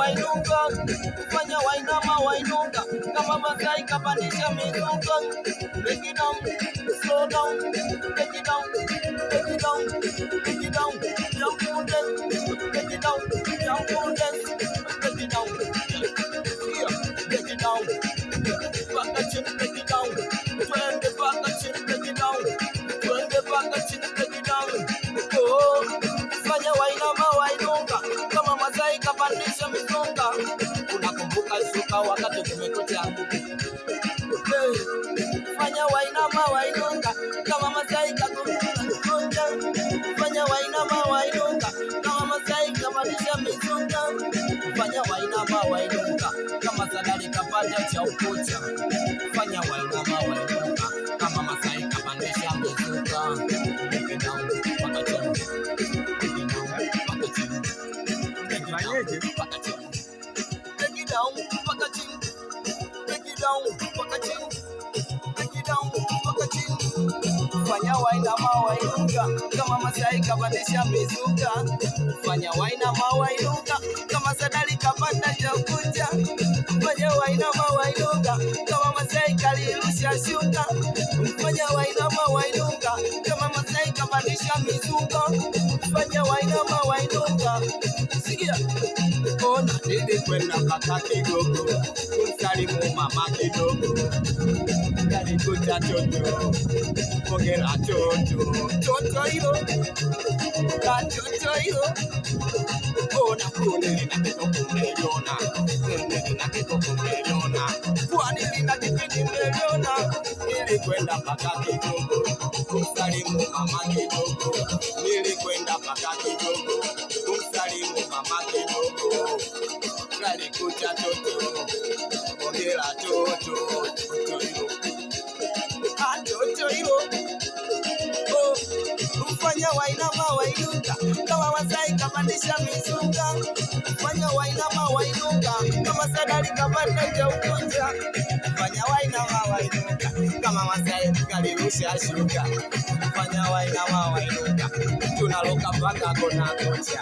wainuka, fanya wainama wainuka, kama Masai kapandisha mizuka. Break it down, slow down, break it down, break it down, break it down, jump on dance, break it down, jump on dance, break it down, yeah, break it down, back at you, break it down, turn the back at you, break it down, turn the back at you, break it down. Oh, fanya wainama wainuka, kama Masai kapandisha mizuka. Unakumbuka shuka wakati kumekucha. Fanya wainama wainuka, kama Masai kapandisha. Fanya wainama wainuka, kama Masai kapandisha mizuka. Fanya wainama wainuka, kama Sadali kapanda cha ukucha. Fanya wainama wainuka, kama Masai kapandisha mizuka. Break it down, paka chini. Break it down, paka chini. Break it down, paka chini. Break it down, paka chini. Break it down, paka chini. Break it down, paka chini. Fanya wainama wainuka, kama Masai kapandisha mizuka. Fanya wainama wainuka, kama Sadali kapanda cha ukucha. Fanya wainama wainuka, kama Masai kalirusha shuka. Fanya wainama wainuka, kama Masai kapandisha mizuka. Fanya wainama wainuka. Sikia. Ona nilikwenda mpaka Kigogo, kumsalimu mama kidogo. Nalikuta toto, pokera toto, toto hilo, toto hilo. Ona kule lina kidogo kumeliona, lina kidogo kumeliona, kwani lina kipindi kumeliona. Nilikwenda mpaka Kigogo, kumsalimu mama kidogo. Nilikwenda mpaka Kigogo, kumsalimu mama kidogo. Nalikuta toto, pokera toto, toto hilo. Toto hilo. Oh, ufanya wainama wainuka, kama Masai kapandisha mizuka. Ufanya wainama wainuka, kama Sadali kapanda cha ukucha. Ufanya wainama wainuka, kama Masai kalirusha shuka. Ufanya wainama wainuka, tunaloka mpaka kona kocha.